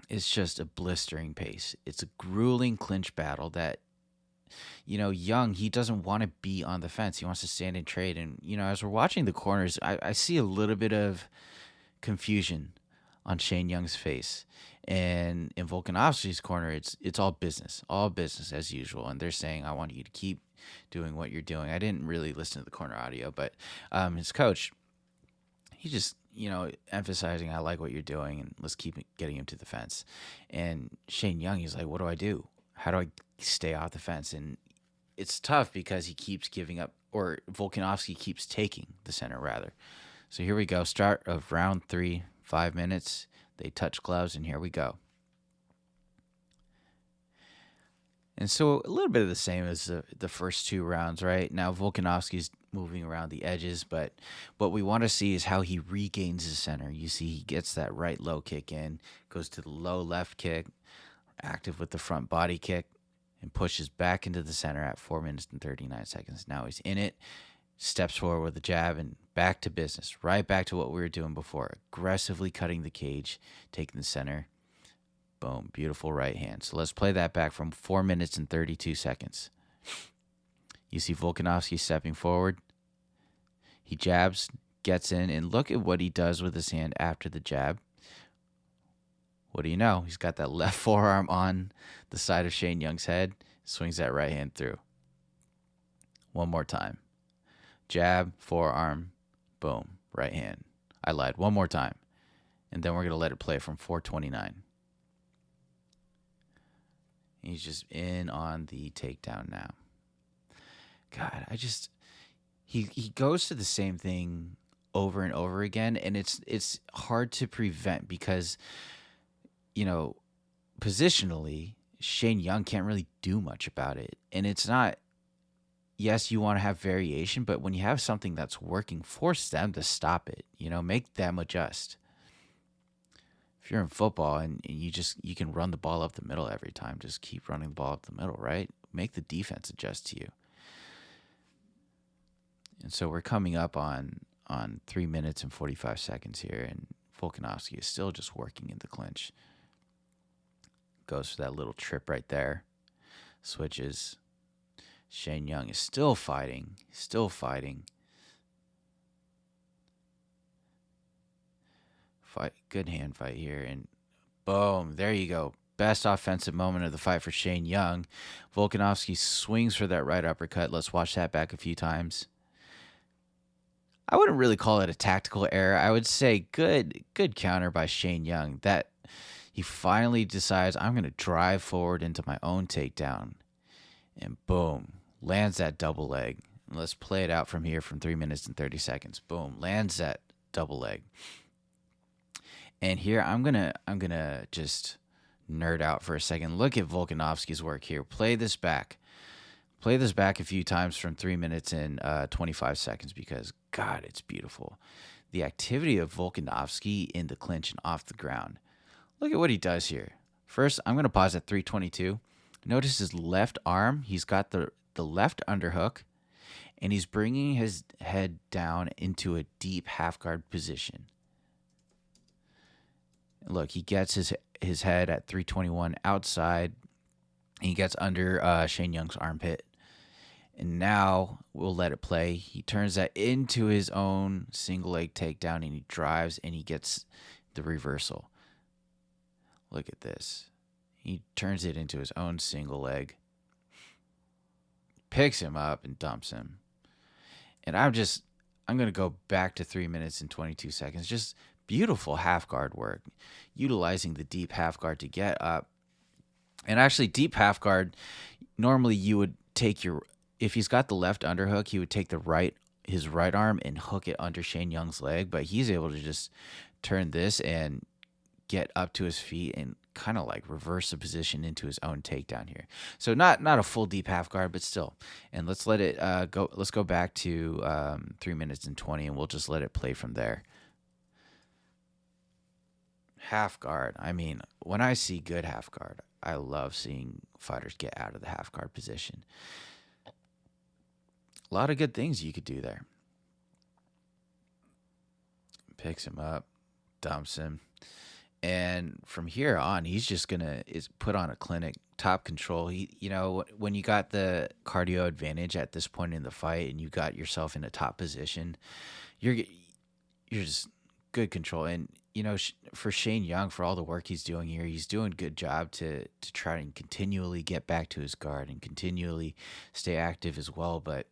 It's just a blistering pace. It's a grueling clinch battle that, Young, he doesn't want to be on the fence. He wants to stand and trade. And, as we're watching the corners, I see a little bit of confusion on Shane Young's face. And in Volkanovski's corner, it's all business as usual. And they're saying, I want you to keep doing what you're doing. I didn't really listen to the corner audio, but his coach, he just, emphasizing, I like what you're doing, and let's keep getting him to the fence. And Shane Young, he's like, what do I do? How do I stay off the fence? And it's tough because he keeps giving up, or Volkanovski keeps taking the center, rather. So here we go. Start of round 3, 5 minutes. They touch gloves, and here we go. And so a little bit of the same as the first 2 rounds, right? Now Volkanovski's moving around the edges, but what we want to see is how he regains his center. You see he gets that right low kick in, goes to the low left kick, active with the front body kick, and pushes back into the center at 4 minutes and 39 seconds. Now he's in it, steps forward with a jab, and back to business. Right back to what we were doing before. Aggressively cutting the cage, taking the center. Boom, beautiful right hand. So let's play that back from 4 minutes and 32 seconds. You see Volkanovski stepping forward. He jabs, gets in, and look at what he does with his hand after the jab. What do you know? He's got that left forearm on the side of Shane Young's head, swings that right hand through. One more time. Jab, forearm, boom, right hand. I lied. One more time. And then we're going to let it play from 4:29. He's just in on the takedown now. God, he goes to the same thing over and over again, and it's hard to prevent because, positionally, Shane Young can't really do much about it. And it's not, yes, you want to have variation, but when you have something that's working, force them to stop it, make them adjust. If you're in football and you can run the ball up the middle every time, just keep running the ball up the middle, right? Make the defense adjust to you. And so we're coming up on 3 minutes and 45 seconds here, and Volkanovski is still just working in the clinch. Goes for that little trip right there. Switches. Shane Young is still fighting. Good hand fight here, and boom, there you go. Best offensive moment of the fight for Shane Young. Volkanovski swings for that right uppercut. Let's watch that back a few times. I wouldn't really call it a tactical error. I would say good counter by Shane Young. That he finally decides, I'm going to drive forward into my own takedown. And boom, lands that double leg. Let's play it out from here from 3 minutes and 30 seconds. Boom, lands that double leg. And here I'm gonna just nerd out for a second. Look at Volkanovski's work here. Play this back a few times from 3 minutes and 25 seconds because, God, it's beautiful. The activity of Volkanovski in the clinch and off the ground. Look at what he does here. First, I'm going to pause at 3:22. Notice his left arm. He's got the left underhook, and he's bringing his head down into a deep half guard position. Look, he gets his head at 3:21 outside. And he gets under Shane Young's armpit. And now we'll let it play. He turns that into his own single leg takedown, and he drives, and he gets the reversal. Look at this. He turns it into his own single leg, picks him up, and dumps him. And I'm going to go back to 3 minutes and 22 seconds. Just beautiful half guard work, utilizing the deep half guard to get up. And actually, deep half guard, normally you would take if he's got the left underhook, he would take his right arm and hook it under Shane Young's leg, but he's able to just turn this and get up to his feet and kind of like reverse the position into his own takedown here. So not a full deep half guard, but still. And let's let it go. Let's go back to 3 minutes and 20, and we'll just let it play from there. Half guard. I mean, when I see good half guard, I love seeing fighters get out of the half guard position. A lot of good things you could do there. Picks him up, dumps him. And from here on, he's just gonna put on a clinic, top control. When you got the cardio advantage at this point in the fight, and you got yourself in a top position, you're just good control. And for Shane Young, for all the work he's doing here, he's doing a good job to try and continually get back to his guard and continually stay active as well. But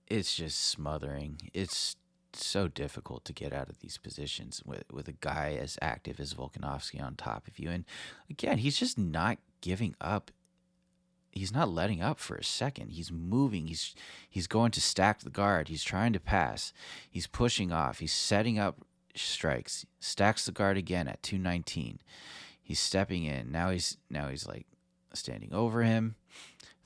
it's just smothering. It's so difficult to get out of these positions with a guy as active as Volkanovski on top of you. And again, he's just not giving up. He's not letting up for a second. He's moving. He's going to stack the guard. He's trying to pass. He's pushing off. He's setting up strikes. Stacks the guard again at 219. He's stepping in. Now he's like standing over him,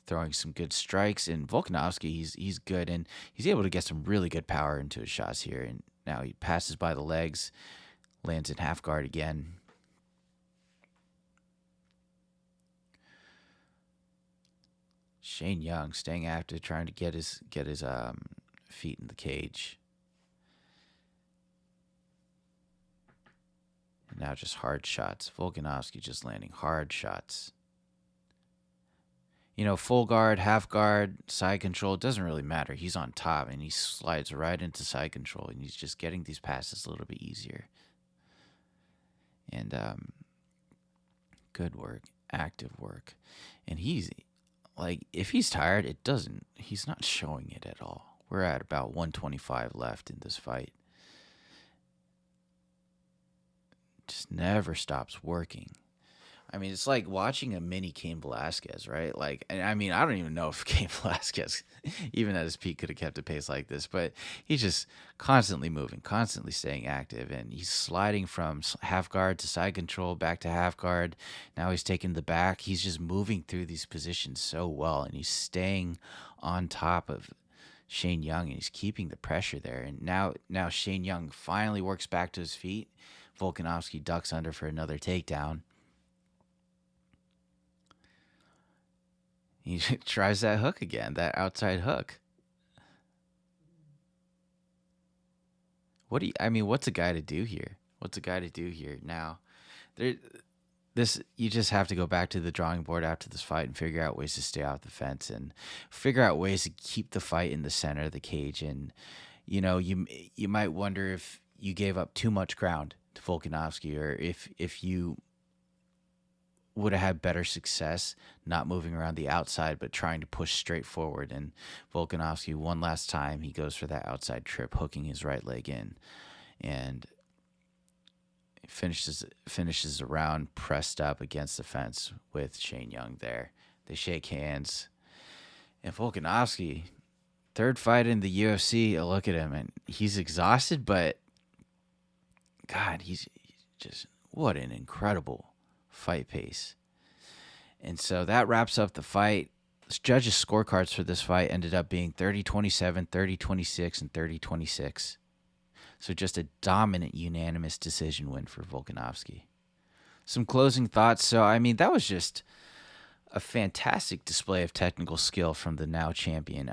throwing some good strikes. And Volkanovski, he's good, and he's able to get some really good power into his shots here. And now he passes by the legs, lands in half guard again. Shane Young staying active, trying to get his feet in the cage. And now just hard shots. Volkanovski just landing hard shots. Full guard, half guard, side control, it doesn't really matter. He's on top, and he slides right into side control, and he's just getting these passes a little bit easier. And good work, active work. And he's like, if he's tired, he's not showing it at all. We're at about 125 left in this fight. Just never stops working. I mean, it's like watching a mini Cain Velasquez, right? Like, I mean, I don't even know if Cain Velasquez, even at his peak, could have kept a pace like this, but he's just constantly moving, constantly staying active, and he's sliding from half guard to side control, back to half guard. Now he's taking the back. He's just moving through these positions so well, and he's staying on top of Shane Young, and he's keeping the pressure there. And now Shane Young finally works back to his feet. Volkanovski ducks under for another takedown. He tries that hook again, that outside hook. What's a guy to do here? Now? You just have to go back to the drawing board after this fight and figure out ways to stay off the fence and figure out ways to keep the fight in the center of the cage. And you might wonder if you gave up too much ground to Volkanovski, or if you would have had better success not moving around the outside but trying to push straight forward. And Volkanovski, one last time, he goes for that outside trip, hooking his right leg in, and finishes the round pressed up against the fence with Shane Young there. They shake hands, and Volkanovski, third fight in the UFC, I look at him and he's exhausted, but God, he's just, what an incredible fight pace. And so that wraps up the fight. Judges' scorecards for this fight ended up being 30-27, 30-26, and 30-26. So just a dominant unanimous decision win for Volkanovski. Some closing thoughts. So, that was just a fantastic display of technical skill from the now champion.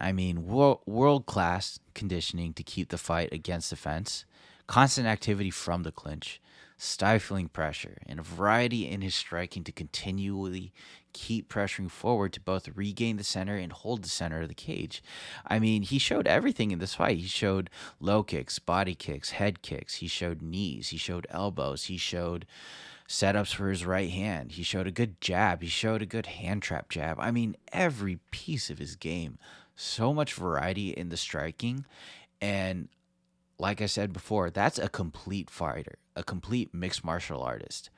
World-class conditioning to keep the fight against the fence, constant activity from the clinch, stifling pressure, and a variety in his striking to continually keep pressuring forward to both regain the center and hold the center of the cage. He showed everything in this fight. He showed low kicks, body kicks, head kicks. He showed knees. He showed elbows. He showed setups for his right hand. He showed a good jab. He showed a good hand trap jab. Every piece of his game. So much variety in the striking. And like I said before, that's a complete fighter, a complete mixed martial artist.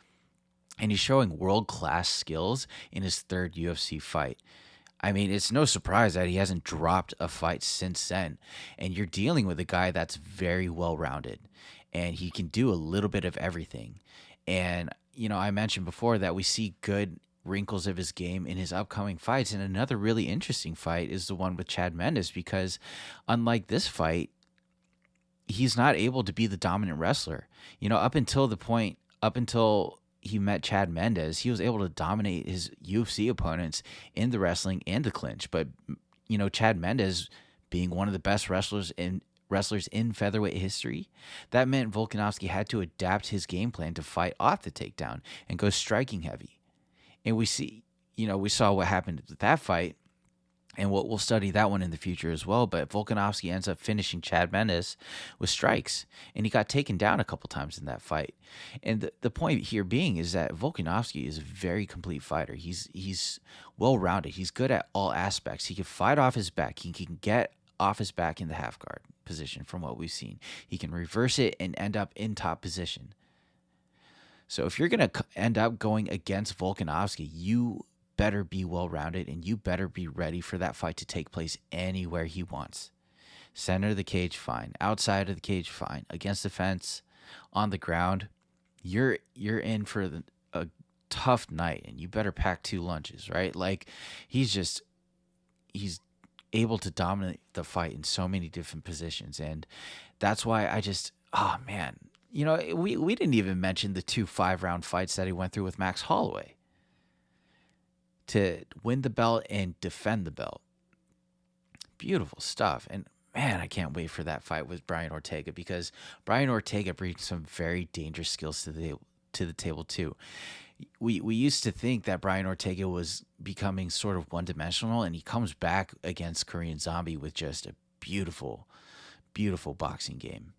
And he's showing world-class skills in his third UFC fight. It's no surprise that he hasn't dropped a fight since then. And you're dealing with a guy that's very well-rounded, and he can do a little bit of everything. And, I mentioned before that we see good wrinkles of his game in his upcoming fights. And another really interesting fight is the one with Chad Mendes, because unlike this fight, he's not able to be the dominant wrestler. Up until he met Chad Mendes, he was able to dominate his UFC opponents in the wrestling and the clinch. But, Chad Mendes being one of the best wrestlers in featherweight history, that meant Volkanovski had to adapt his game plan to fight off the takedown and go striking heavy. And we saw what happened with that fight. And we'll study that one in the future as well. But Volkanovski ends up finishing Chad Mendes with strikes, and he got taken down a couple times in that fight. And the point here being is that Volkanovski is a very complete fighter. He's well rounded. He's good at all aspects. He can fight off his back. He can get off his back in the half guard position from what we've seen. He can reverse it and end up in top position. So if you're going to end up going against Volkanovski, you better be well-rounded, and you better be ready for that fight to take place anywhere he wants. Center of the cage, fine. Outside of the cage, fine. Against the fence, on the ground, you're in for a tough night, and you better pack 2 lunches, right? Like, he's able to dominate the fight in so many different positions, and that's why oh man, we didn't even mention the 2 5-round fights that he went through with Max Holloway to win the belt and defend the belt. Beautiful stuff. And man, I can't wait for that fight with Brian Ortega, because Brian Ortega brings some very dangerous skills to the table too. We used to think that Brian Ortega was becoming sort of one-dimensional, and he comes back against Korean Zombie with just a beautiful, beautiful boxing game,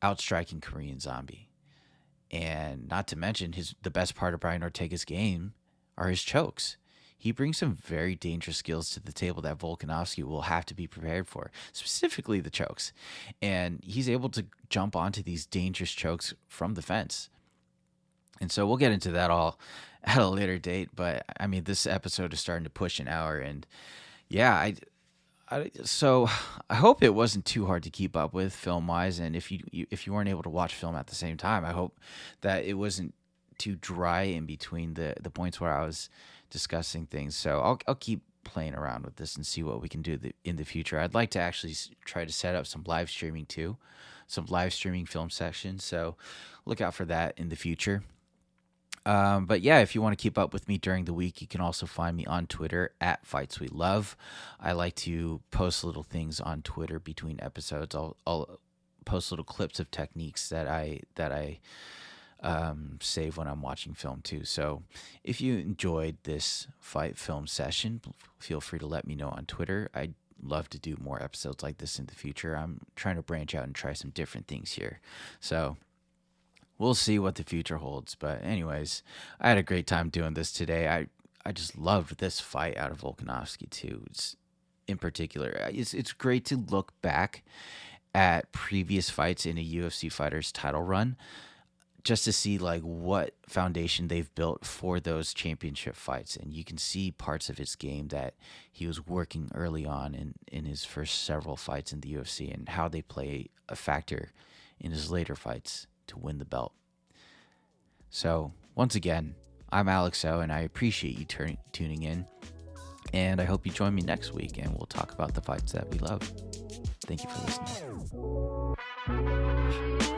outstriking Korean Zombie. And not to mention, the best part of Brian Ortega's game are his chokes. He brings some very dangerous skills to the table that Volkanovski will have to be prepared for, specifically the chokes. And he's able to jump onto these dangerous chokes from the fence. And so we'll get into that all at a later date. But I mean, this episode is starting to push an hour. And yeah, so I hope it wasn't too hard to keep up with film-wise. And if you weren't able to watch film at the same time, I hope that it wasn't too dry in between the points where I was discussing things. So I'll keep playing around with this and see what we can do in the future. I'd like to actually try to set up some live streaming too, some live streaming film sections. So look out for that in the future. But yeah, if you want to keep up with me during the week, you can also find me on Twitter at Fights We Love. I like to post little things on Twitter between episodes. I'll post little clips of techniques that I save when I'm watching film too. So if you enjoyed this fight film session, feel free to let me know on Twitter. I'd love to do more episodes like this in the future. I'm trying to branch out and try some different things here. So we'll see what the future holds. But anyways, I had a great time doing this today. I just loved this fight out of Volkanovski too. In particular, it's great to look back at previous fights in a UFC fighter's title run, just to see like what foundation they've built for those championship fights. And you can see parts of his game that he was working early on in his first several fights in the UFC, and how they play a factor in his later fights to win the belt. So once again, I'm Alex O, and I appreciate you tuning in. And I hope you join me next week, and we'll talk about the fights that we love. Thank you for listening.